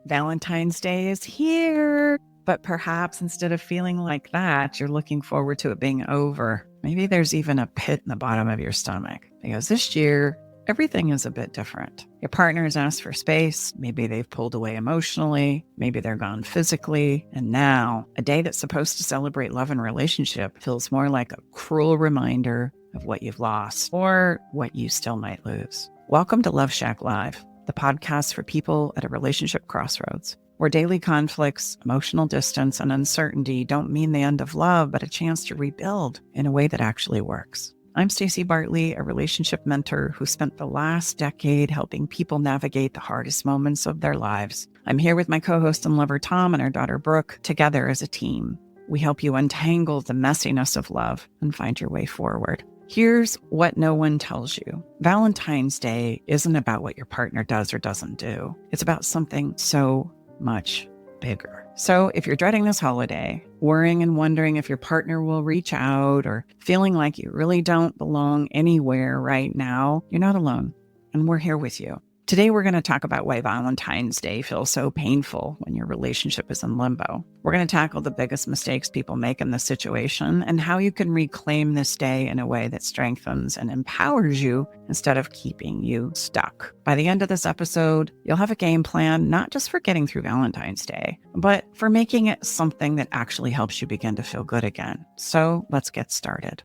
Valentine's Day is here. But perhaps instead of feeling like that, you're looking forward to it being over. Maybe there's even a pit in the bottom of your stomach because this year, everything is a bit different. Your partner has asked for space. Maybe they've pulled away emotionally. Maybe they're gone physically. And now, a day that's supposed to celebrate love and relationship feels more like a cruel reminder of what you've lost or what you still might lose. Welcome to Love Shack Live, the podcast for people at a relationship crossroads, where daily conflicts, emotional distance, and uncertainty don't mean the end of love, but a chance to rebuild in a way that actually works. I'm Staci Bartley, a relationship mentor who spent the last decade helping people navigate the hardest moments of their lives. I'm here with my co-host and lover, Tom, and our daughter, Brooke, together as a team. We help you untangle the messiness of love and find your way forward. Here's what no one tells you. Valentine's Day isn't about what your partner does or doesn't do. It's about something so much bigger. So if you're dreading this holiday, worrying and wondering if your partner will reach out, or feeling like you really don't belong anywhere right now, you're not alone, and we're here with you. Today, we're going to talk about why Valentine's Day feels so painful when your relationship is in limbo. We're going to tackle the biggest mistakes people make in this situation and how you can reclaim this day in a way that strengthens and empowers you instead of keeping you stuck. By the end of this episode, you'll have a game plan, not just for getting through Valentine's Day, but for making it something that actually helps you begin to feel good again. So let's get started.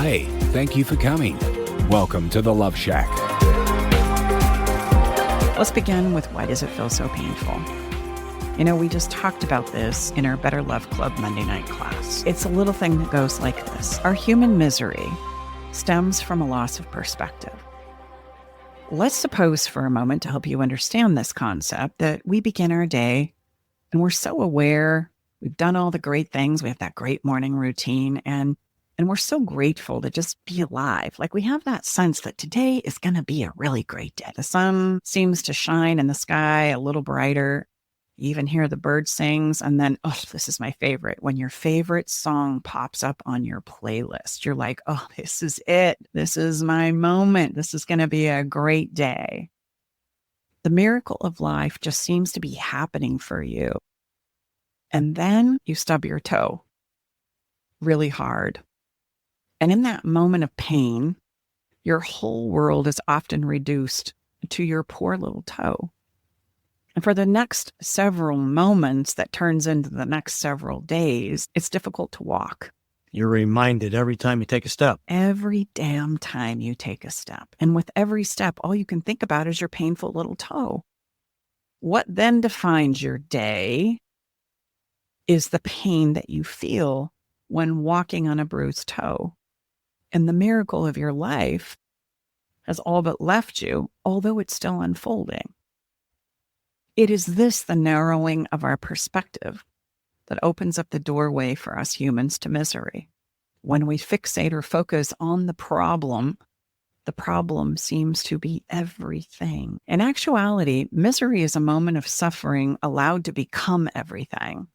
Hey, thank you for coming. Welcome to the Love Shack. Let's begin with why does it feel so painful? You know, we just talked about this in our Better Love Club Monday night class. It's a little thing that goes like this. Our human misery stems from a loss of perspective. Let's suppose for a moment, to help you understand this concept, that we begin our day and we're so aware, we've done all the great things, we have that great morning routine, and we're so grateful to just be alive. Like we have that sense that today is going to be a really great day. The sun seems to shine in the sky a little brighter. You even hear the bird sings. And then, oh, this is my favorite. When your favorite song pops up on your playlist, you're like, oh, this is it. This is my moment. This is going to be a great day. The miracle of life just seems to be happening for you. And then you stub your toe really hard. And in that moment of pain, your whole world is often reduced to your poor little toe. And for the next several moments that turns into the next several days, it's difficult to walk. You're reminded every time you take a step. Every damn time you take a step. And with every step, all you can think about is your painful little toe. What then defines your day is the pain that you feel when walking on a bruised toe. And the miracle of your life has all but left you, although it's still unfolding. It is this, the narrowing of our perspective, that opens up the doorway for us humans to misery. When we fixate or focus on the problem seems to be everything. In actuality, misery is a moment of suffering allowed to become everything.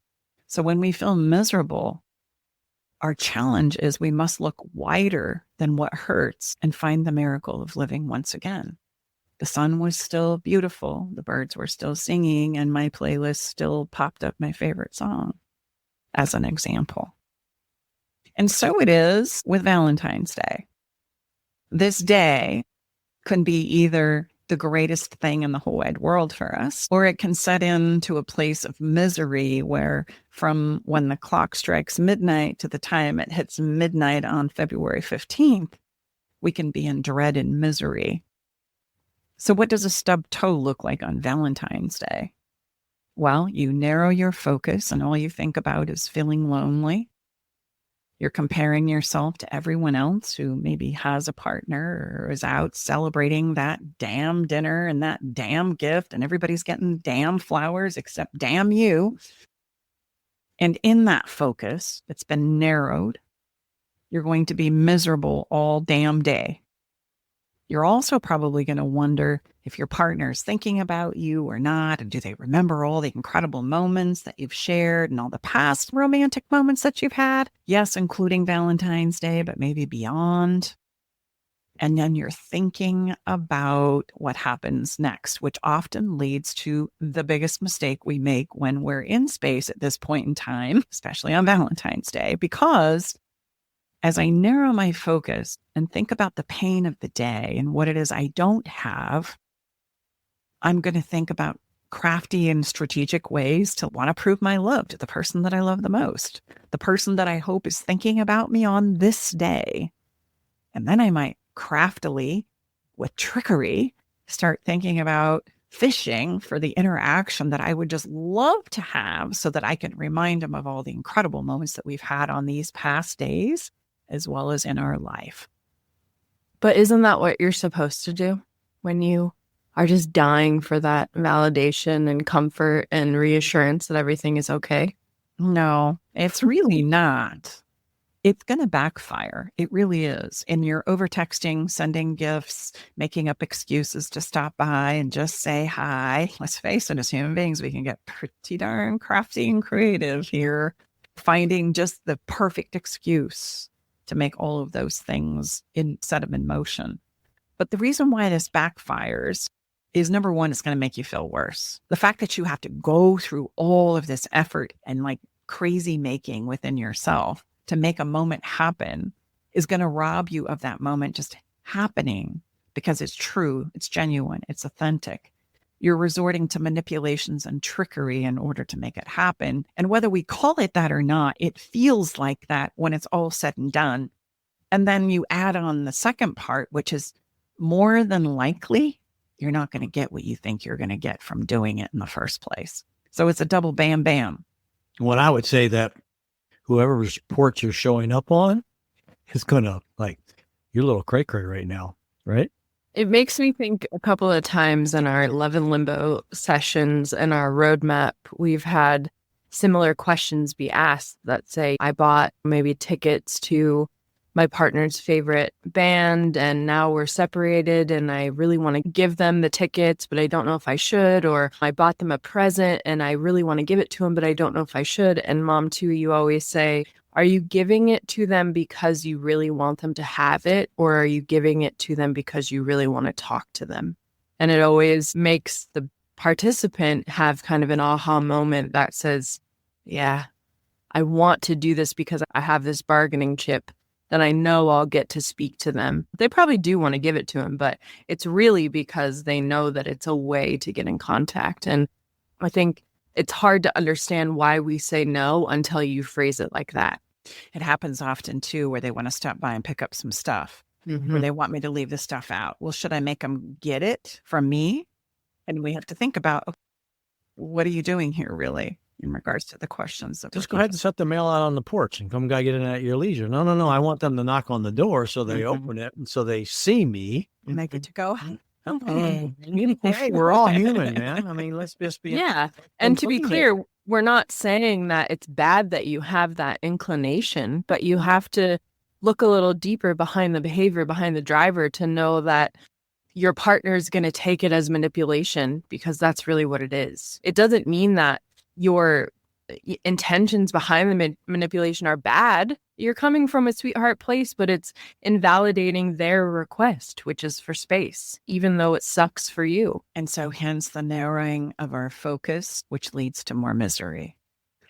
So when we feel miserable, our challenge is we must look wider than what hurts and find the miracle of living once again. The sun was still beautiful, the birds were still singing, and my playlist still popped up my favorite song, as an example. And so it is with Valentine's Day. This day can be either the greatest thing in the whole wide world for us, or it can set into a place of misery where from when the clock strikes midnight to the time it hits midnight on February 15th, we can be in dread and misery. So what does a stubbed toe look like on Valentine's Day? Well, you narrow your focus and all you think about is feeling lonely. You're comparing yourself to everyone else who maybe has a partner or is out celebrating that damn dinner and that damn gift, and everybody's getting damn flowers except damn you. And in that focus that's been narrowed, you're going to be miserable all damn day. You're also probably going to wonder if your partner is thinking about you or not, and do they remember all the incredible moments that you've shared and all the past romantic moments that you've had? Yes, including Valentine's Day, but maybe beyond. And then you're thinking about what happens next, which often leads to the biggest mistake we make when we're in space at this point in time, especially on Valentine's Day, because as I narrow my focus and think about the pain of the day and what it is I don't have, I'm going to think about crafty and strategic ways to want to prove my love to the person that I love the most, the person that I hope is thinking about me on this day. And then I might craftily, with trickery, start thinking about fishing for the interaction that I would just love to have so that I can remind them of all the incredible moments that we've had on these past days, as well as in our life. But isn't that what you're supposed to do when you are just dying for that validation and comfort and reassurance that everything is okay? No, it's really not. It's going to backfire. It really is. And you're over-texting, sending gifts, making up excuses to stop by and just say hi. Let's face it, as human beings, we can get pretty darn crafty and creative here, finding just the perfect excuse to make all of those things set them in motion. But the reason why this backfires is, number one, it's going to make you feel worse. The fact that you have to go through all of this effort and like crazy making within yourself to make a moment happen is going to rob you of that moment just happening because it's true, it's genuine, it's authentic. You're resorting to manipulations and trickery in order to make it happen. And whether we call it that or not, it feels like that when it's all said and done. And then you add on the second part, which is more than likely, you're not going to get what you think you're going to get from doing it in the first place. So it's a double bam, bam. Well, I would say that whoever report you're showing up on is going to, like, you're a little cray-cray right now, right? It makes me think a couple of times in our Love and Limbo sessions and our roadmap, we've had similar questions be asked that say, I bought maybe tickets to my partner's favorite band and now we're separated and I really want to give them the tickets, but I don't know if I should, or I bought them a present and I really want to give it to them, but I don't know if I should. And Mom, too, you always say, are you giving it to them because you really want them to have it, or are you giving it to them because you really want to talk to them? And it always makes the participant have kind of an aha moment that says, yeah, I want to do this because I have this bargaining chip that I know I'll get to speak to them. They probably do want to give it to him, but it's really because they know that it's a way to get in contact. And I think it's hard to understand why we say no until you phrase it like that. It happens often, too, where they want to stop by and pick up some stuff, or they want me to leave the stuff out. Well, should I make them get it from me? And we have to think about, okay, what are you doing here, really, in regards to the questions? Just go ahead and set the mail out on the porch and come get it at your leisure. No. I want them to knock on the door so they open it and so they see me. And they get to go, Hey, we're all human, man. I mean, let's just be. Yeah. And to be clear, we're not saying that it's bad that you have that inclination, but you have to look a little deeper behind the behavior, behind the driver, to know that your partner is going to take it as manipulation, because that's really what it is. It doesn't mean that your intentions behind the manipulation are bad. You're coming from a sweetheart place, but it's invalidating their request, which is for space, even though it sucks for you. And so hence the narrowing of our focus, which leads to more misery.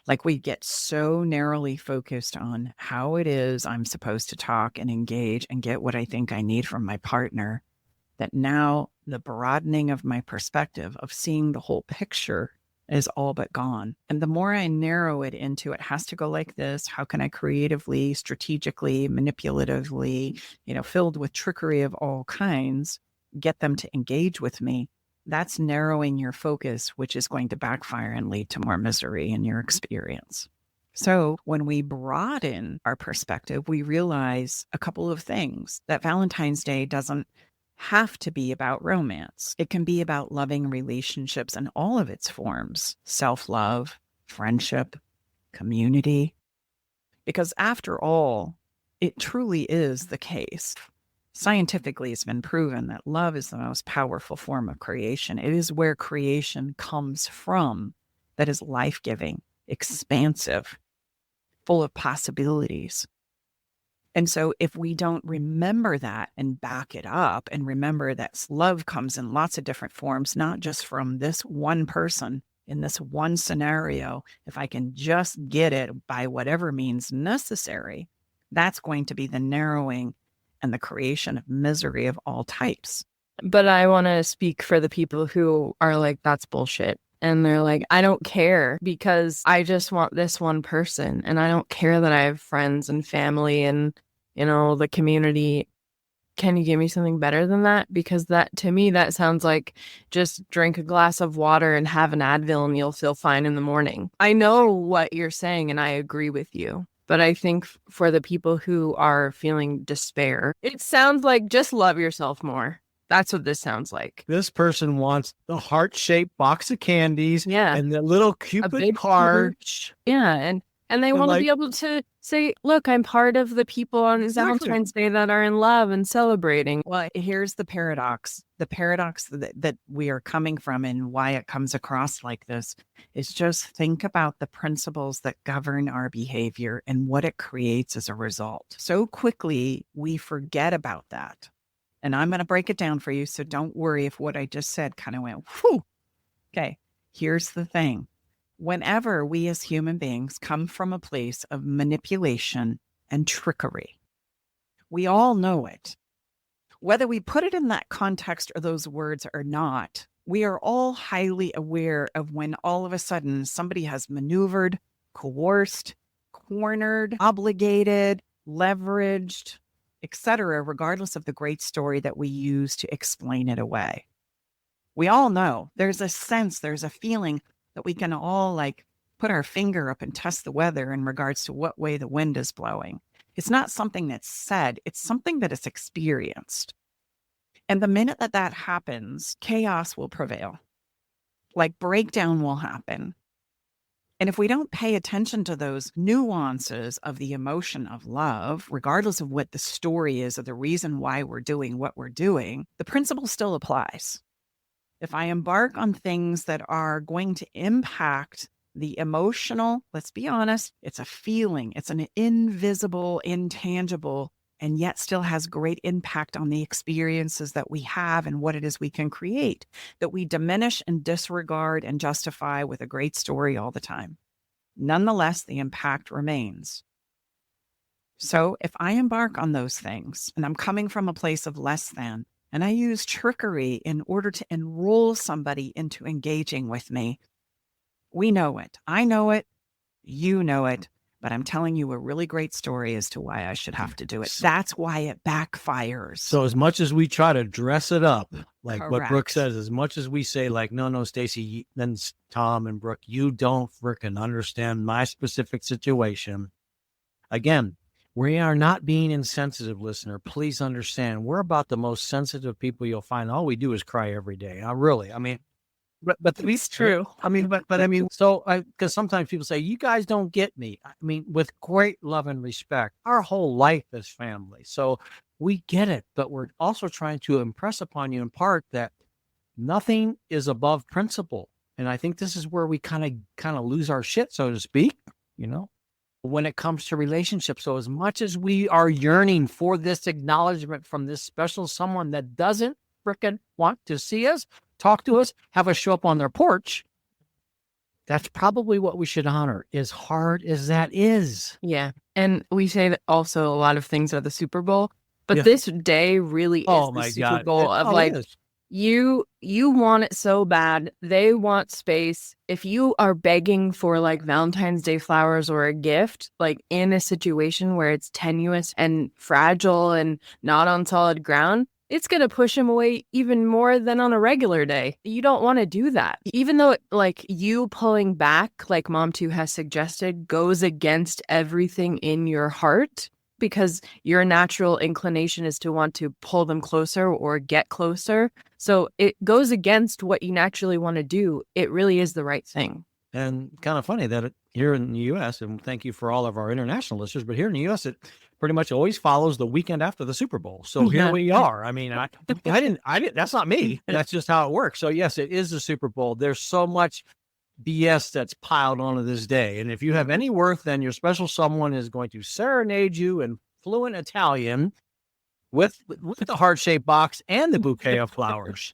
Like we get so narrowly focused on how it is I'm supposed to talk and engage and get what I think I need from my partner, that now the broadening of my perspective of seeing the whole picture is all but gone. And the more I narrow it into, it has to go like this. How can I creatively, strategically, manipulatively, filled with trickery of all kinds, get them to engage with me? That's narrowing your focus, which is going to backfire and lead to more misery in your experience. So when we broaden our perspective, we realize a couple of things: that Valentine's Day doesn't have to be about romance. It can be about loving relationships in all of its forms: self-love, friendship, community. Because after all, it truly is the case Scientifically, it's been proven that love is the most powerful form of creation. It is where creation comes from, that is life-giving, expansive, full of possibilities. And so if we don't remember that and back it up and remember that love comes in lots of different forms, not just from this one person in this one scenario, if I can just get it by whatever means necessary, that's going to be the narrowing and the creation of misery of all types. But I want to speak for the people who are like, that's bullshit. And they're like, I don't care because I just want this one person. And I don't care that I have friends and family and, the community. Can you give me something better than that? Because that, to me, that sounds like just drink a glass of water and have an Advil and you'll feel fine in the morning. I know what you're saying and I agree with you. But I think for the people who are feeling despair, it sounds like just love yourself more. That's what this sounds like. This person wants the heart-shaped box of candies, and the little Cupid card. Yeah, and they want to be able to say, look, I'm part of the people on Valentine's Day that are in love and celebrating. Well, here's the paradox. The paradox that we are coming from and why it comes across like this is just think about the principles that govern our behavior and what it creates as a result. So quickly, we forget about that. And I'm going to break it down for you, so don't worry if what I just said kind of went, whew. Okay, here's the thing. Whenever we as human beings come from a place of manipulation and trickery, we all know it. Whether we put it in that context or those words or not, we are all highly aware of when all of a sudden somebody has maneuvered, coerced, cornered, obligated, leveraged, etc., regardless of the great story that we use to explain it away. We all know there's a sense, there's a feeling that we can all put our finger up and test the weather in regards to what way the wind is blowing. It's not something that's said, it's something that is experienced. And the minute that happens, chaos will prevail. Breakdown will happen. And if we don't pay attention to those nuances of the emotion of love, regardless of what the story is or the reason why we're doing what we're doing, the principle still applies. If I embark on things that are going to impact the emotional, let's be honest, it's a feeling, it's an invisible, intangible, and yet still has great impact on the experiences that we have and what it is we can create, that we diminish and disregard and justify with a great story all the time. Nonetheless, the impact remains. So if I embark on those things, and I'm coming from a place of less than, and I use trickery in order to enroll somebody into engaging with me, we know it. I know it. You know it. But I'm telling you a really great story as to why I should have to do it. That's why it backfires. So as much as we try to dress it up, like Correct. what Brooke says, as much as we say no, Staci, then Tom and Brooke, you don't frickin' understand my specific situation. Again, we are not being insensitive, listener. Please understand, we're about the most sensitive people you'll find. All we do is cry every day. Really. I mean, but it's true. I mean, but I mean, because sometimes people say, you guys don't get me. I mean, with great love and respect, our whole life is family. So we get it, but we're also trying to impress upon you in part that nothing is above principle. And I think this is where we kind of lose our shit, so to speak, when it comes to relationships. So as much as we are yearning for this acknowledgement from this special someone that doesn't frickin' want to see us, talk to us, have us show up on their porch, that's probably what we should honor, as hard as that is. Yeah. And we say that also a lot of things are the Super Bowl, but this day really is the Super Bowl of you want it so bad. They want space. If you are begging for Valentine's Day flowers or a gift, in a situation where it's tenuous and fragile and not on solid ground, it's going to push him away even more than on a regular day. You don't want to do that. Even though you pulling back, like Mom 2 has suggested, goes against everything in your heart, because your natural inclination is to want to pull them closer or get closer. So it goes against what you naturally want to do. It really is the right thing. And kind of funny that here in the U.S., and thank you for all of our international listeners, but here in the U.S., pretty much always follows the weekend after the Super Bowl. So here we are. I mean, I didn't, that's not me. That's just how it works. So yes, it is the Super Bowl. There's so much BS that's piled onto this day. And if you have any worth, then your special someone is going to serenade you in fluent Italian with the heart-shaped box and the bouquet of flowers.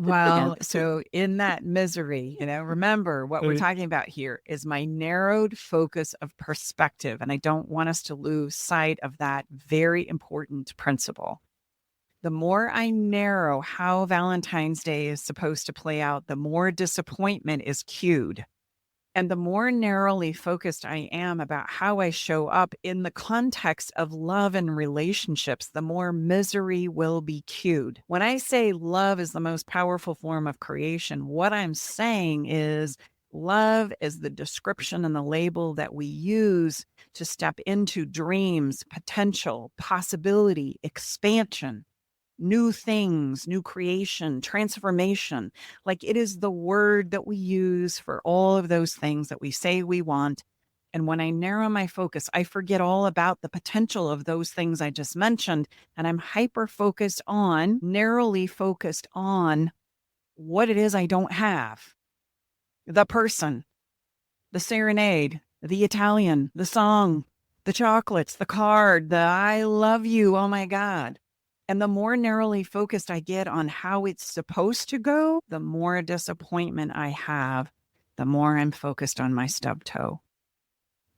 Well, so in that misery, remember what we're talking about here is my narrowed focus of perspective. And I don't want us to lose sight of that very important principle. The more I narrow how Valentine's Day is supposed to play out, the more disappointment is cued. And the more narrowly focused I am about how I show up in the context of love and relationships, the more misery will be cued. When I say love is the most powerful form of creation, what I'm saying is love is the description and the label that we use to step into dreams, potential, possibility, expansion, new things, new creation, transformation. Like it is the word that we use for all of those things that we say we want. And when I narrow my focus, I forget all about the potential of those things I just mentioned. And I'm narrowly focused on what it is I don't have. The person, the serenade, the Italian, the song, the chocolates, the card, the I love you. Oh my God. And the more narrowly focused I get on how it's supposed to go, the more disappointment I have, the more I'm focused on my stubbed toe.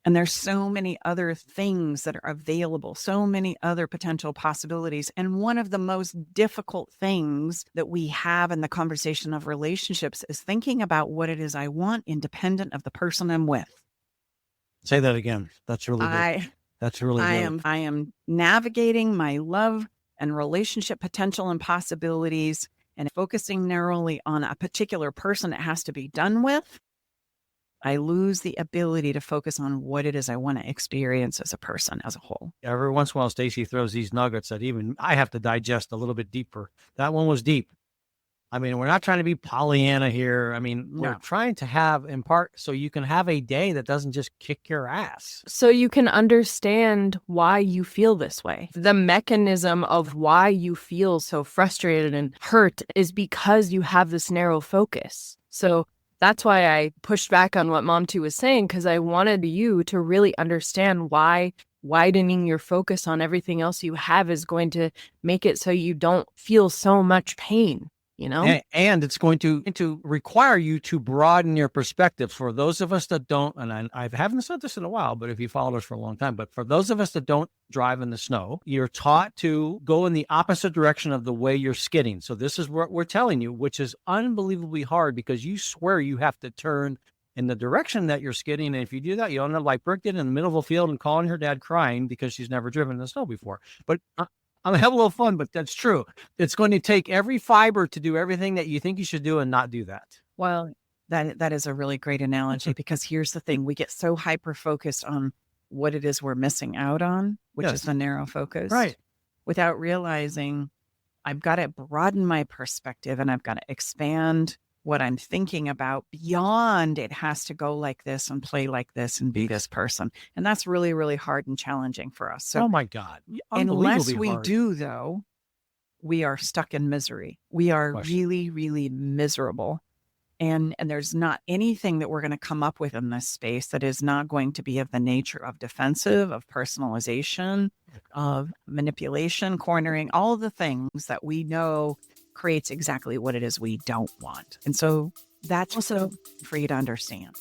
And there's so many other things that are available, so many other potential possibilities. And one of the most difficult things that we have in the conversation of relationships is thinking about what it is I want independent of the person I'm with. Say that again. That's really good. That's really good. I am navigating my love and relationship potential and possibilities and focusing narrowly on a particular person it has to be done with. I lose the ability to focus on what it is I want to experience as a person as a whole. Every once in a while, Staci throws these nuggets that even I have to digest a little bit deeper. That one was deep. I mean, we're not trying to be Pollyanna here. I mean, we're trying to have in part so you can have a day that doesn't just kick your ass. So you can understand why you feel this way. The mechanism of why you feel so frustrated and hurt is because you have this narrow focus. So that's why I pushed back on what Mom 2 was saying, because I wanted you to really understand why widening your focus on everything else you have is going to make it so you don't feel so much pain. And it's going to require you to broaden your perspective. For those of us that don't, and I haven't said this in a while, but if you followed us for a long time, but for those of us that don't drive in the snow, you're taught to go in the opposite direction of the way you're skidding. So this is what we're telling you, which is unbelievably hard because you swear you have to turn in the direction that you're skidding. And if you do that, you'll end up like Brooke did in the middle of a field and calling her dad crying because she's never driven in the snow before. But I'm having a little fun, but that's true. It's going to take every fiber to do everything that you think you should do and not do that. Well, that is a really great analogy because here's the thing. We get so hyper-focused on what it is we're missing out on, which is the narrow focus. Right. Without realizing I've got to broaden my perspective and I've got to expand what I'm thinking about beyond it has to go like this and play like this and be this person. And that's really, really hard and challenging for us. So, oh my God. Unless we hard. do, though, we are stuck in misery. We are really, really miserable. And there's not anything that we're going to come up with in this space that is not going to be of the nature of defensive, of personalization, of manipulation, cornering, all of the things that we know creates exactly what it is we don't want. And so that's also for you to understand.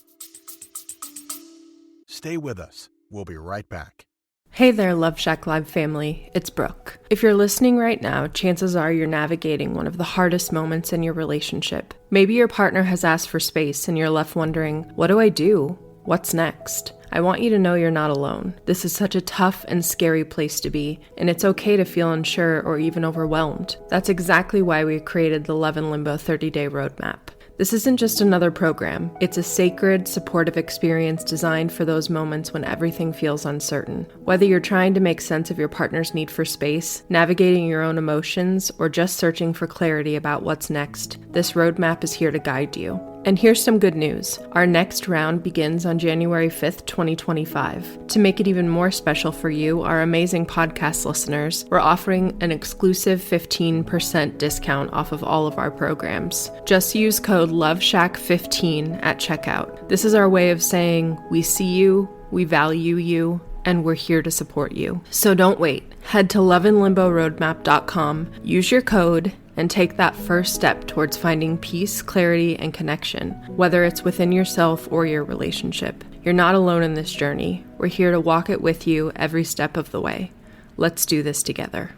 Stay with us. We'll be right back. Hey there, Love Shack Live family. It's Brooke. If you're listening right now, chances are you're navigating one of the hardest moments in your relationship. Maybe your partner has asked for space and you're left wondering, what do I do? What's next? I want you to know you're not alone. This is such a tough and scary place to be, and it's okay to feel unsure or even overwhelmed. That's exactly why we created the Love and Limbo 30-Day Roadmap. This isn't just another program. It's a sacred, supportive experience designed for those moments when everything feels uncertain. Whether you're trying to make sense of your partner's need for space, navigating your own emotions, or just searching for clarity about what's next, this roadmap is here to guide you. And here's some good news. Our next round begins on January 5th, 2025. To make it even more special for you, our amazing podcast listeners, we're offering an exclusive 15% discount off of all of our programs. Just use code LOVESHACK15 at checkout. This is our way of saying we see you, we value you, and we're here to support you. So don't wait. Head to loveandlimboroadmap.com, use your code, and take that first step towards finding peace, clarity, and connection, whether it's within yourself or your relationship. You're not alone in this journey. We're here to walk it with you every step of the way. Let's do this together.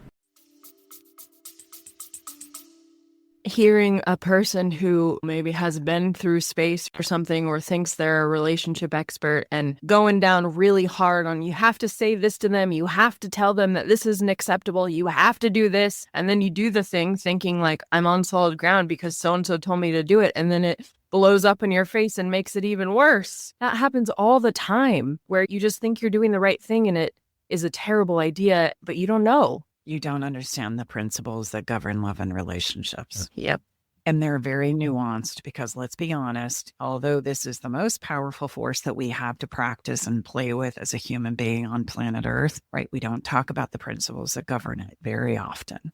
Hearing a person who maybe has been through space or something or thinks they're a relationship expert and going down really hard on, you have to say this to them, you have to tell them that this isn't acceptable, you have to do this, and then you do the thing thinking like, I'm on solid ground because so-and-so told me to do it, and then it blows up in your face and makes it even worse. That happens all the time, where you just think you're doing the right thing and it is a terrible idea, but you don't know. You don't understand the principles that govern love and relationships. Yep. And they're very nuanced because, let's be honest, although this is the most powerful force that we have to practice and play with as a human being on planet Earth, right? We don't talk about the principles that govern it very often.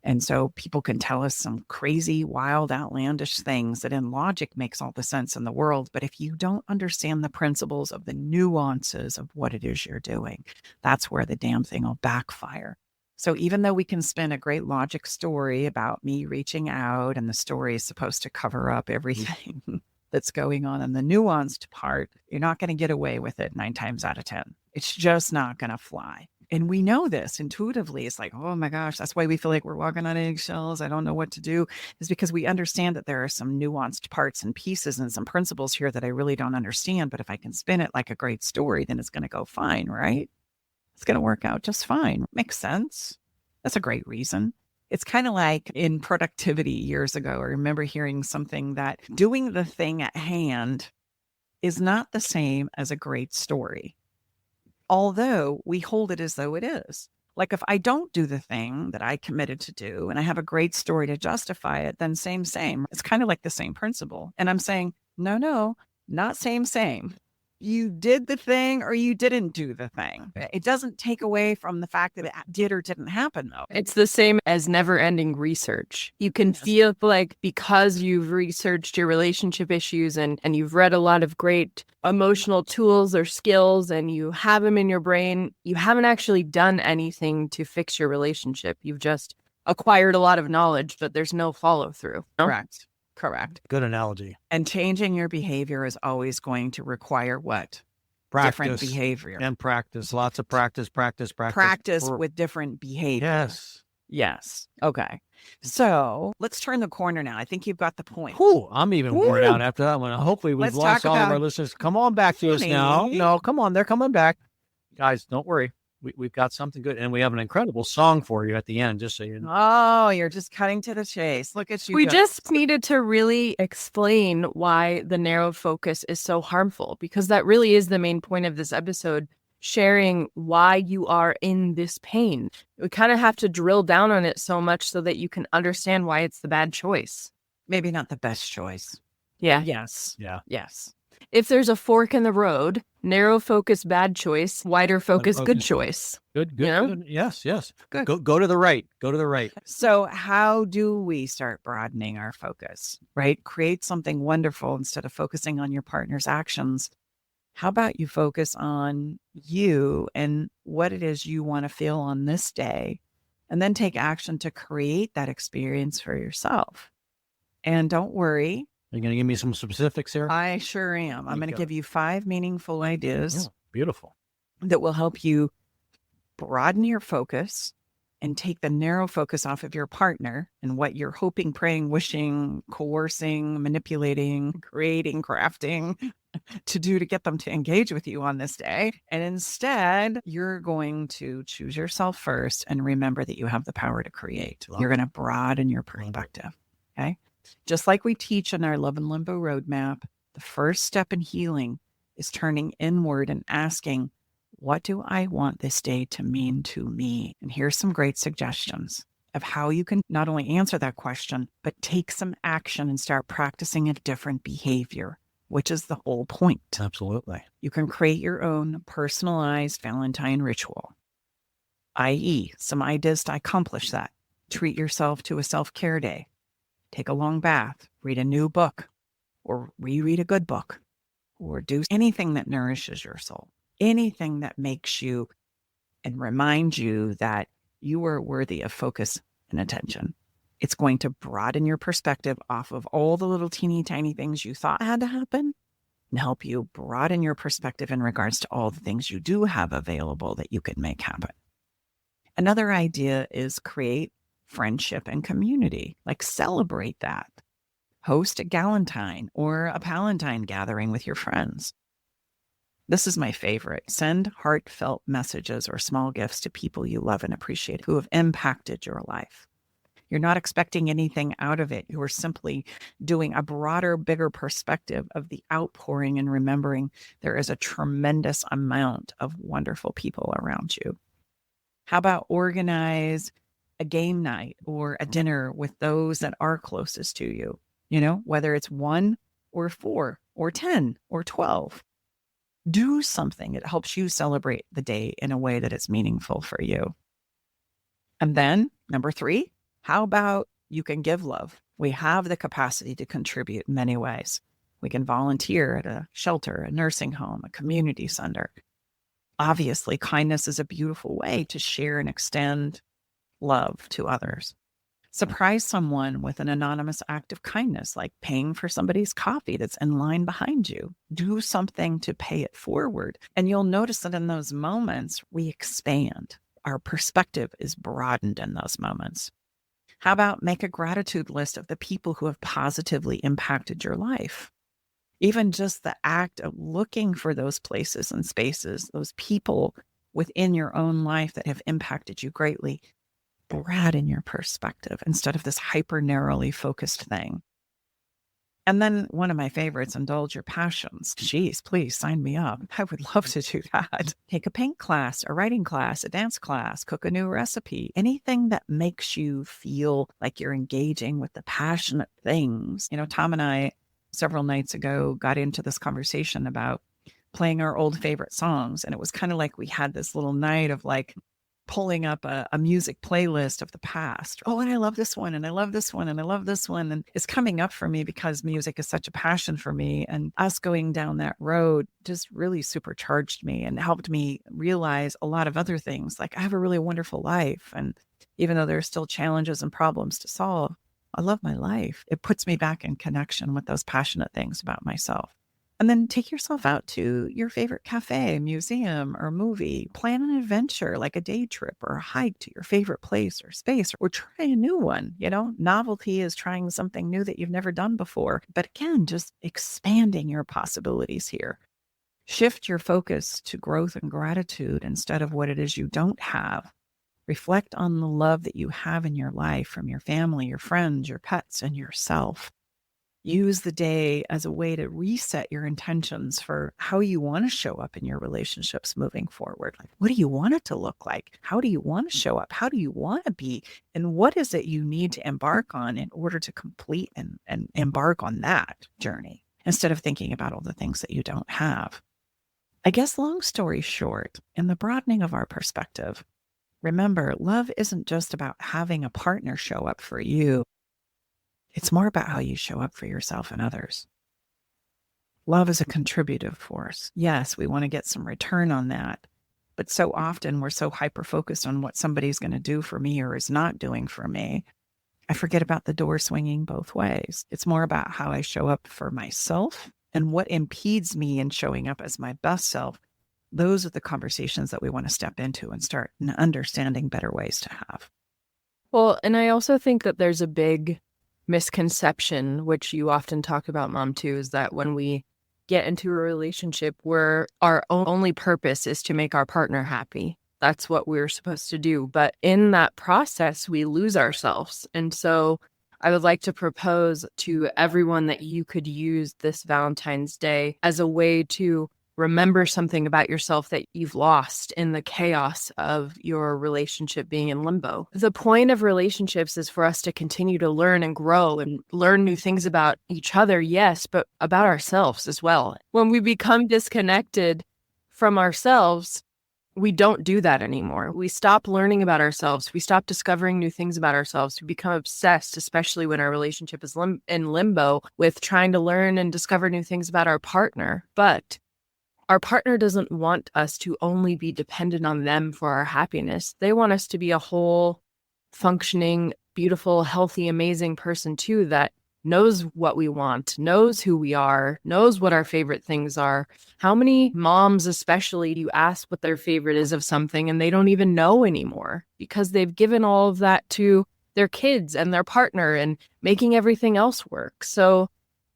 And so people can tell us some crazy, wild, outlandish things that in logic makes all the sense in the world. But if you don't understand the principles of the nuances of what it is you're doing, that's where the damn thing will backfire. So even though we can spin a great logic story about me reaching out and the story is supposed to cover up everything that's going on in the nuanced part, you're not going to get away with it 9 times out of 10. It's just not going to fly. And we know this intuitively. It's like, oh my gosh, that's why we feel like we're walking on eggshells. I don't know what to do. Is because we understand that there are some nuanced parts and pieces and some principles here that I really don't understand. But if I can spin it like a great story, then it's going to go fine, right? It's going to work out just fine. Makes sense. That's a great reason. It's kind of like in productivity years ago. I remember hearing something that doing the thing at hand is not the same as a great story, although we hold it as though it is. Like if I don't do the thing that I committed to do and I have a great story to justify it, then same. It's kind of like the same principle. And I'm saying, no, not same. You did the thing or you didn't do the thing. It doesn't take away from the fact that it did or didn't happen, though. It's the same as never-ending research. You can feel like because you've researched your relationship issues and you've read a lot of great emotional tools or skills and you have them in your brain, you haven't actually done anything to fix your relationship. You've just acquired a lot of knowledge, but there's no follow-through. No? Correct. Good analogy. And changing your behavior is always going to require what? Practice. Different behavior. And practice. Lots of practice. Practice with different behavior. Yes. Okay. So let's turn the corner now. I think you've got the point. Whew, I'm even worn out after that one. Hopefully we've lost all of our listeners. Come on back to us now. No, come on. They're coming back. Guys, don't worry. We've got something good. And we have an incredible song for you at the end, just so you know. Oh, you're just cutting to the chase. Look at you. We just needed to really explain why the narrow focus is so harmful, because that really is the main point of this episode, sharing why you are in this pain. We kind of have to drill down on it so much so that you can understand why it's the bad choice. Maybe not the best choice. Yeah. Yes. Yeah. Yes. If there's a fork in the road, narrow focus, bad choice, wider focus, good choice. Good. You know? Good. Yes. Good. Go to the right. Go to the right. So how do we start broadening our focus, right? Create something wonderful instead of focusing on your partner's actions. How about you focus on you and what it is you want to feel on this day, and then take action to create that experience for yourself. And don't worry. Are you going to give me some specifics here? I sure am. I'm going to give you 5 meaningful ideas. Oh, beautiful. That will help you broaden your focus and take the narrow focus off of your partner and what you're hoping, praying, wishing, coercing, manipulating, creating, crafting to do to get them to engage with you on this day. And instead, you're going to choose yourself first and remember that you have the power to create. You're going to broaden your perspective. Okay. Just like we teach in our Love and Limbo roadmap, the first step in healing is turning inward and asking, what do I want this day to mean to me? And here's some great suggestions. of how you can not only answer that question, but take some action and start practicing a different behavior, which is the whole point. Absolutely. You can create your own personalized Valentine ritual, i.e., some ideas to accomplish that. Treat yourself to a self-care day. Take a long bath, read a new book, or reread a good book, or do anything that nourishes your soul, anything that makes you and reminds you that you are worthy of focus and attention. It's going to broaden your perspective off of all the little teeny tiny things you thought had to happen and help you broaden your perspective in regards to all the things you do have available that you can make happen. Another idea is create friendship and community, like celebrate that. Host a Galentine or a Palentine gathering with your friends. This is my favorite. Send heartfelt messages or small gifts to people you love and appreciate who have impacted your life. You're not expecting anything out of it. You are simply doing a broader, bigger perspective of the outpouring and remembering there is a tremendous amount of wonderful people around you. How about organize a game night or a dinner with those that are closest to you? You know, whether it's 1 or 4 or 10 or 12. Do something that helps you celebrate the day in a way that is meaningful for you. And then, number 3, how about you can give love? We have the capacity to contribute in many ways. We can volunteer at a shelter, a nursing home, a community center. Obviously, kindness is a beautiful way to share and extend love to others. Surprise someone with an anonymous act of kindness, like paying for somebody's coffee that's in line behind you. Do something to pay it forward. And you'll notice that in those moments, we expand. Our perspective is broadened in those moments. How about make a gratitude list of the people who have positively impacted your life? Even just the act of looking for those places and spaces, those people within your own life that have impacted you greatly, broaden your perspective instead of this hyper narrowly focused thing. And then one of my favorites, indulge your passions. Geez, please sign me up. I would love to do that. Take a paint class, a writing class, a dance class, cook a new recipe, anything that makes you feel like you're engaging with the passionate things. You know, Tom and I, several nights ago, got into this conversation about playing our old favorite songs. And it was kind of like we had this little night of like pulling up a music playlist of the past. Oh, and I love this one, and I love this one, and I love this one. And it's coming up for me because music is such a passion for me. And us going down that road just really supercharged me and helped me realize a lot of other things. Like I have a really wonderful life. And even though there are still challenges and problems to solve, I love my life. It puts me back in connection with those passionate things about myself. And then take yourself out to your favorite cafe, museum, or movie. Plan an adventure like a day trip or a hike to your favorite place or space, or try a new one. You know, novelty is trying something new that you've never done before. But again, just expanding your possibilities here. Shift your focus to growth and gratitude instead of what it is you don't have. Reflect on the love that you have in your life from your family, your friends, your pets, and yourself. Use the day as a way to reset your intentions for how you want to show up in your relationships moving forward. Like, what do you want it to look like? How do you want to show up? How do you want to be? And what is it you need to embark on in order to complete and embark on that journey instead of thinking about all the things that you don't have? I guess long story short, in the broadening of our perspective, remember, love isn't just about having a partner show up for you. It's more about how you show up for yourself and others. Love is a contributive force. Yes, we want to get some return on that. But so often we're so hyper-focused on what somebody's going to do for me or is not doing for me. I forget about the door swinging both ways. It's more about how I show up for myself and what impedes me in showing up as my best self. Those are the conversations that we want to step into and start understanding better ways to have. Well, and I also think that there's a big misconception, which you often talk about, Mom, too, is that when we get into a relationship where our only purpose is to make our partner happy, that's what we're supposed to do. But in that process, we lose ourselves. And so I would like to propose to everyone that you could use this Valentine's Day as a way to remember something about yourself that you've lost in the chaos of your relationship being in limbo. The point of relationships is for us to continue to learn and grow and learn new things about each other, yes, but about ourselves as well. When we become disconnected from ourselves, we don't do that anymore. We stop learning about ourselves. We stop discovering new things about ourselves. We become obsessed, especially when our relationship is in limbo, with trying to learn and discover new things about our partner. But our partner doesn't want us to only be dependent on them for our happiness. They want us to be a whole, functioning, beautiful, healthy, amazing person too, that knows what we want, knows who we are, knows what our favorite things are. How many moms, especially, you ask what their favorite is of something and they don't even know anymore because they've given all of that to their kids and their partner and making everything else work. So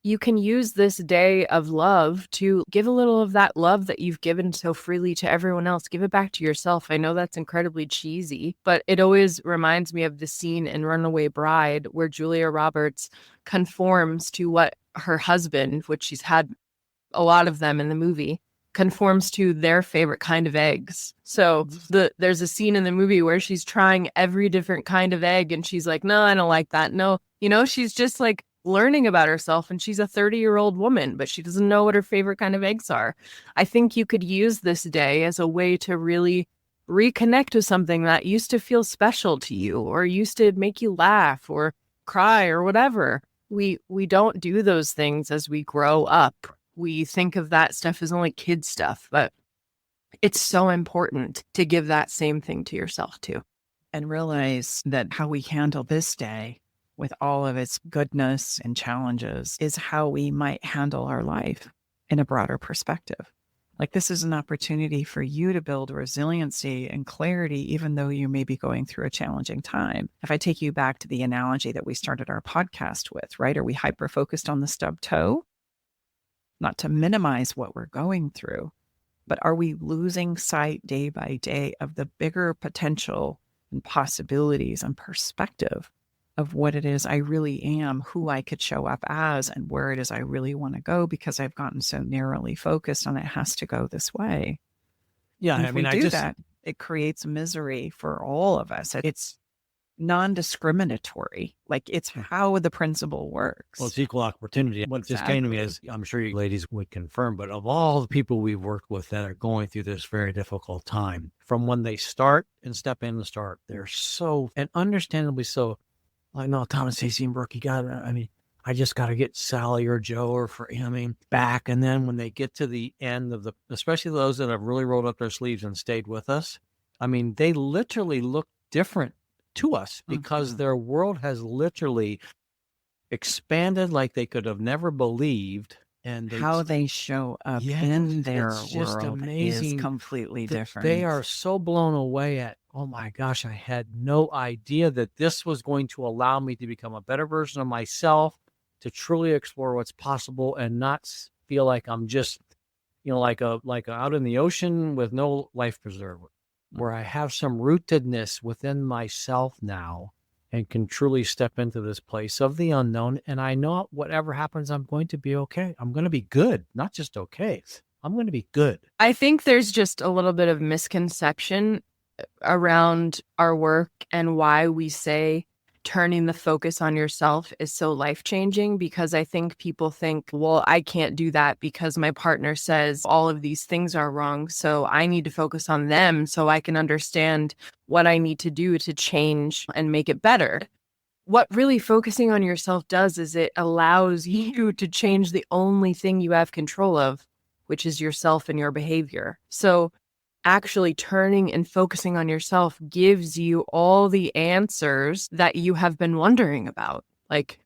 you can use this day of love to give a little of that love that you've given so freely to everyone else. Give it back to yourself. I know that's incredibly cheesy, but it always reminds me of the scene in Runaway Bride where Julia Roberts conforms to what her husband, which she's had a lot of them in the movie, conforms to their favorite kind of eggs. So there's a scene in the movie where she's trying every different kind of egg and she's like, no, I don't like that. No, she's just like learning about herself, and she's a 30-year-old woman, but she doesn't know what her favorite kind of eggs are. I think you could use this day as a way to really reconnect with something that used to feel special to you or used to make you laugh or cry or whatever. We don't do those things as we grow up. We think of that stuff as only kid stuff, but it's so important to give that same thing to yourself too. And realize that how we handle this day with all of its goodness and challenges is how we might handle our life in a broader perspective. Like, this is an opportunity for you to build resiliency and clarity, even though you may be going through a challenging time. If I take you back to the analogy that we started our podcast with, right? Are we hyper-focused on the stubbed toe? Not to minimize what we're going through, but are we losing sight day by day of the bigger potential and possibilities and perspective of what it is I really am, who I could show up as, and where it is I really want to go, because I've gotten so narrowly focused on it has to go this way. Yeah, And I if mean, we do that, it creates misery for all of us. It's non-discriminatory. Like, it's how the principle works. Well, it's equal opportunity. What just came to me is, I'm sure you ladies would confirm, but of all the people we've worked with that are going through this very difficult time, from when they start and step in and start, they're so, and understandably so, like, no, Tom and Staci and Brooke, I just got to get Sally or Joe or back. And then when they get to the end of especially those that have really rolled up their sleeves and stayed with us, they literally look different to us because their world has literally expanded like they could have never believed. And how they show up in their world is completely different. They are so blown away at, oh my gosh, I had no idea that this was going to allow me to become a better version of myself, to truly explore what's possible and not feel like I'm just, like out in the ocean with no life preserver, where I have some rootedness within myself now and can truly step into this place of the unknown. And I know whatever happens, I'm going to be okay. I'm going to be good, not just okay. I'm going to be good. I think there's just a little bit of misconception around our work and why we say turning the focus on yourself is so life-changing, because I think people think, well, I can't do that because my partner says all of these things are wrong. So I need to focus on them so I can understand what I need to do to change and make it better. What really focusing on yourself does is it allows you to change the only thing you have control of, which is yourself and your behavior. So actually turning and focusing on yourself gives you all the answers that you have been wondering about, like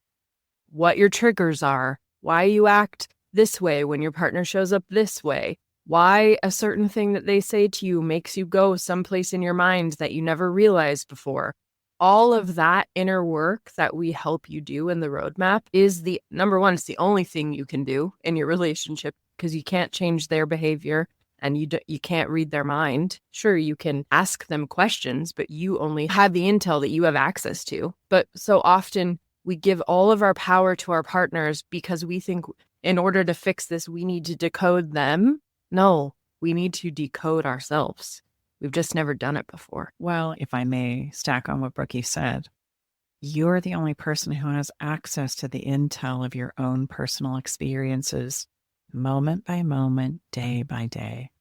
what your triggers are, why you act this way when your partner shows up this way, why a certain thing that they say to you makes you go someplace in your mind that you never realized before. All of that inner work that we help you do in the roadmap is the number one, it's the only thing you can do in your relationship, because you can't change their behavior. And you can't read their mind. Sure, you can ask them questions, but you only have the intel that you have access to. But so often we give all of our power to our partners because we think in order to fix this, we need to decode them No, we need to decode ourselves. We've just never done it before. Well, if I may stack on what Brookie said, you're the only person who has access to the intel of your own personal experiences, moment by moment, day by day.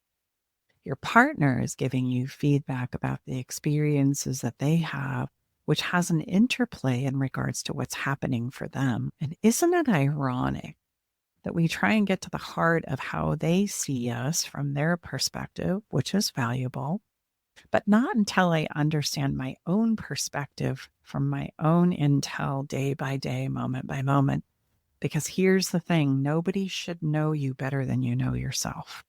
Your partner is giving you feedback about the experiences that they have, which has an interplay in regards to what's happening for them. And isn't it ironic that we try and get to the heart of how they see us from their perspective, which is valuable, but not until I understand my own perspective from my own intel day by day, moment by moment. Because here's the thing, nobody should know you better than you know yourself.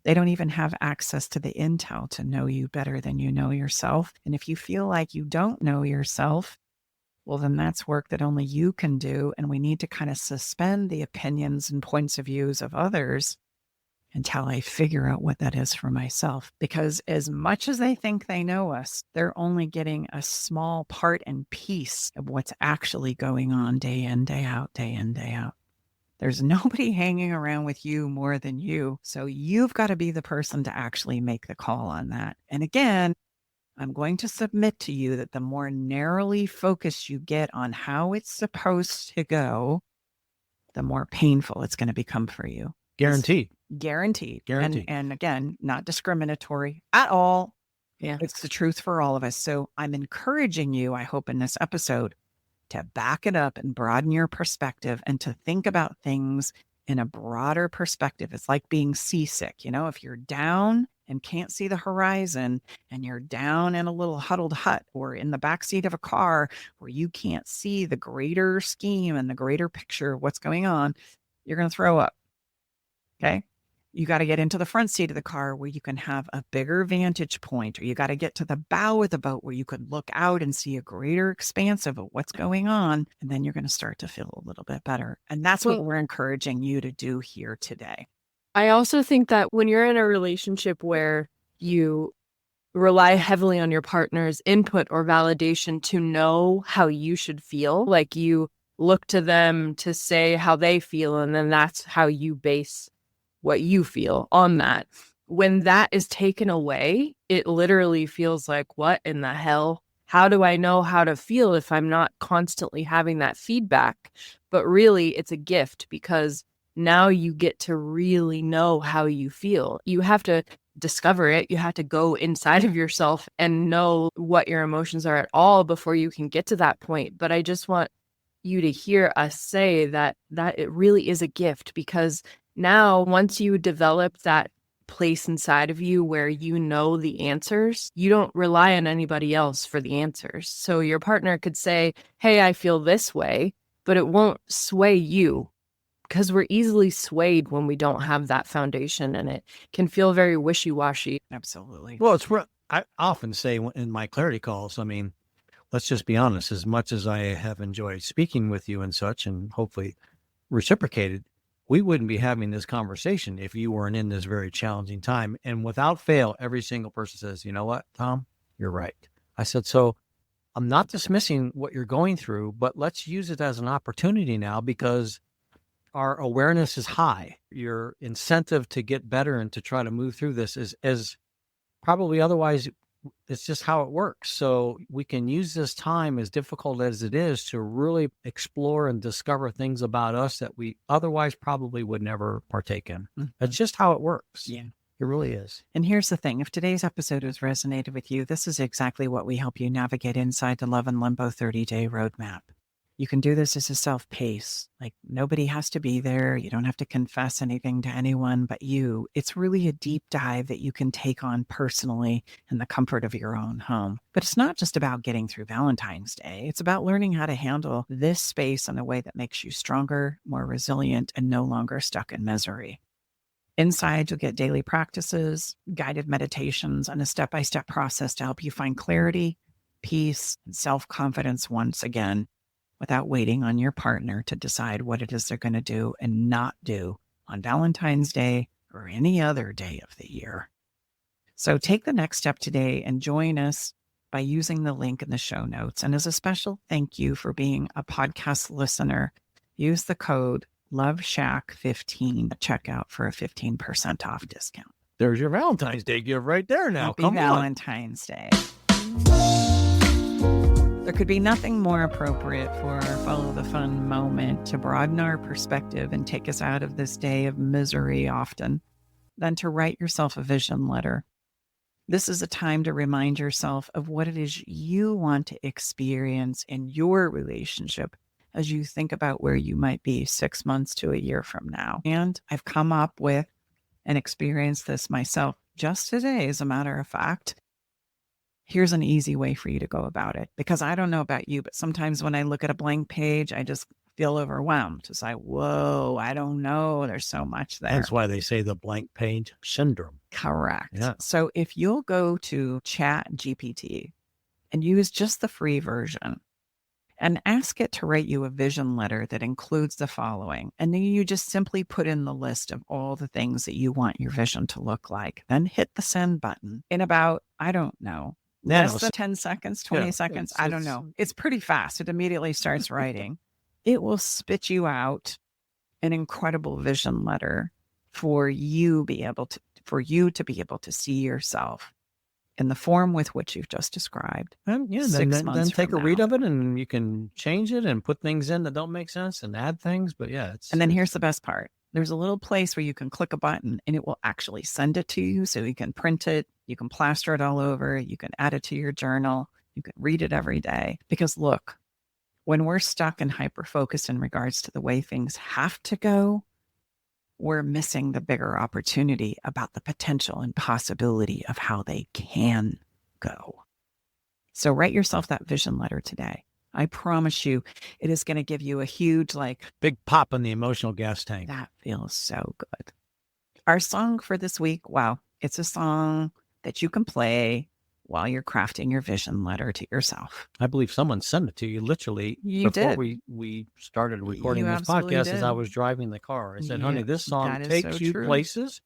They don't even have access to the intel to know you better than you know yourself. And if you feel like you don't know yourself, well, then that's work that only you can do. And we need to kind of suspend the opinions and points of views of others until I figure out what that is for myself. Because as much as they think they know us, they're only getting a small part and piece of what's actually going on day in, day out, day in, day out. There's nobody hanging around with you more than you. So you've got to be the person to actually make the call on that. And again, I'm going to submit to you that the more narrowly focused you get on how it's supposed to go, the more painful it's going to become for you. Guaranteed. Guaranteed. Guaranteed. And again, not discriminatory at all. Yeah. It's the truth for all of us. So I'm encouraging you, I hope in this episode, to back it up and broaden your perspective and to think about things in a broader perspective. It's like being seasick. You know, if you're down and can't see the horizon and you're down in a little huddled hut or in the backseat of a car where you can't see the greater scheme and the greater picture of what's going on, you're going to throw up. Okay. You got to get into the front seat of the car where you can have a bigger vantage point, or you got to get to the bow of the boat where you could look out and see a greater expanse of what's going on. And then you're going to start to feel a little bit better. And that's what we're encouraging you to do here today. I also think that when you're in a relationship where you rely heavily on your partner's input or validation to know how you should feel, like you look to them to say how they feel, and then that's how you base what you feel on that. When that is taken away, it literally feels like, what in the hell? How do I know how to feel if I'm not constantly having that feedback? But really, it's a gift because now you get to really know how you feel. You have to discover it. You have to go inside of yourself and know what your emotions are at all before you can get to that point. But I just want you to hear us say that it really is a gift, because now, once you develop that place inside of you where you know the answers, you don't rely on anybody else for the answers. So your partner could say, hey, I feel this way, but it won't sway you, because we're easily swayed when we don't have that foundation, and it can feel very wishy-washy. Absolutely. Well, I often say in my clarity calls, I mean, let's just be honest, as much as I have enjoyed speaking with you and such, and hopefully reciprocated, we wouldn't be having this conversation if you weren't in this very challenging time. And without fail, every single person says, you know what, Tom, you're right. I said, so I'm not dismissing what you're going through, but let's use it as an opportunity now, because our awareness is high. Your incentive to get better and to try to move through this is probably otherwise, it's just how it works. So we can use this time, as difficult as it is, to really explore and discover things about us that we otherwise probably would never partake in. Mm-hmm. That's just how it works. Yeah. It really is. And here's the thing. If today's episode has resonated with you, this is exactly what we help you navigate inside the Love and Limbo 30-day roadmap. You can do this as a self-pace. Like, nobody has to be there. You don't have to confess anything to anyone but you. It's really a deep dive that you can take on personally in the comfort of your own home. But it's not just about getting through Valentine's Day. It's about learning how to handle this space in a way that makes you stronger, more resilient, and no longer stuck in misery. Inside, you'll get daily practices, guided meditations, and a step-by-step process to help you find clarity, peace, and self-confidence once again, without waiting on your partner to decide what it is they're going to do and not do on Valentine's Day or any other day of the year. So take the next step today and join us by using the link in the show notes. And as a special thank you for being a podcast listener, use the code Love Shack 15 at checkout for a 15% off discount. There's your Valentine's Day gift right there now. Happy Come on. Valentine's Day. There could be nothing more appropriate for our Follow the Fun moment to broaden our perspective and take us out of this day of misery often than to write yourself a vision letter. This is a time to remind yourself of what it is you want to experience in your relationship as you think about where you might be 6 months to a year from now. And I've come up with and experienced this myself just today, as a matter of fact. Here's an easy way for you to go about it, because I don't know about you, but sometimes when I look at a blank page, I just feel overwhelmed. It's like, whoa, I don't know. There's so much there. That's why they say the blank page syndrome. Correct. Yeah. So if you'll go to Chat GPT and use just the free version and ask it to write you a vision letter that includes the following, and then you just simply put in the list of all the things that you want your vision to look like, then hit the send button in about, I don't know, less than 10 seconds, 20 seconds. I don't know. It's pretty fast. It immediately starts writing. It will spit you out an incredible vision letter for you to be able to see yourself in the form with which you've just described. And yeah, 6 then months take a from read now. of it, and you can change it and put things in that don't make sense and add things. But yeah, And then here's the best part. There's a little place where you can click a button and it will actually send it to you, so you can print it, you can plaster it all over, you can add it to your journal, you can read it every day. Because look, when we're stuck and hyper-focused in regards to the way things have to go, we're missing the bigger opportunity about the potential and possibility of how they can go. So write yourself that vision letter today. I promise you, it is going to give you a huge, big pop in the emotional gas tank. that feels so good. Our song for this week, wow, it's a song that you can play while you're crafting your vision letter to yourself. I believe someone sent it to you literally You before did. we started recording You this absolutely podcast as I did. was driving the car. I said, honey, Yeah, this song that is takes so you true. places.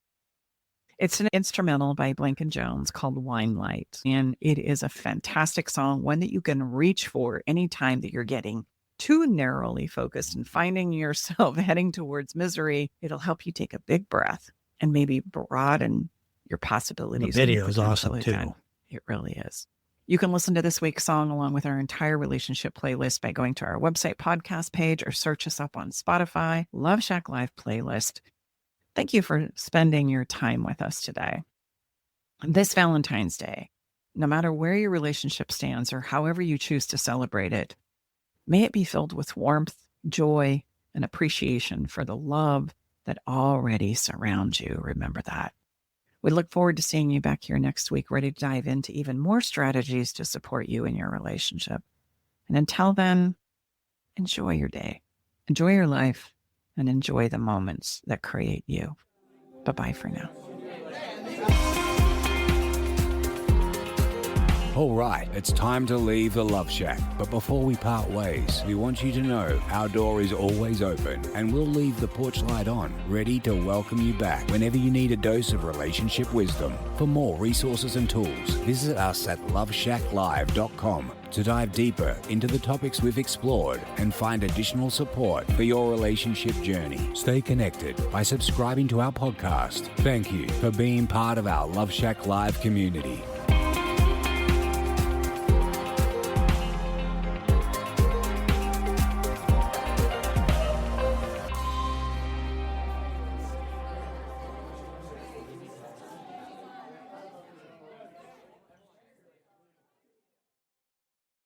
It's an instrumental by Blank & Jones called Wine Light. And it is a fantastic song, one that you can reach for anytime that you're getting too narrowly focused and finding yourself heading towards misery. It'll help you take a big breath and maybe broaden your The possibilities. and video is potential awesome too. ahead. It really is. You can listen to this week's song along with our entire relationship playlist by going to our website podcast page or search us up on Spotify, Love Shack Live playlist. Thank you for spending your time with us today. This Valentine's Day, no matter where your relationship stands or however you choose to celebrate it, may it be filled with warmth, joy, and appreciation for the love that already surrounds you. Remember that. We look forward to seeing you back here next week, ready to dive into even more strategies to support you in your relationship. And until then, enjoy your day, enjoy your life, and enjoy the moments that create you. Bye-bye for now. All right, it's time to leave the Love Shack. But before we part ways, we want you to know our door is always open and we'll leave the porch light on, ready to welcome you back whenever you need a dose of relationship wisdom. For more resources and tools, visit us at loveshacklive.com to dive deeper into the topics we've explored and find additional support for your relationship journey. Stay connected by subscribing to our podcast. Thank you for being part of our Love Shack Live community.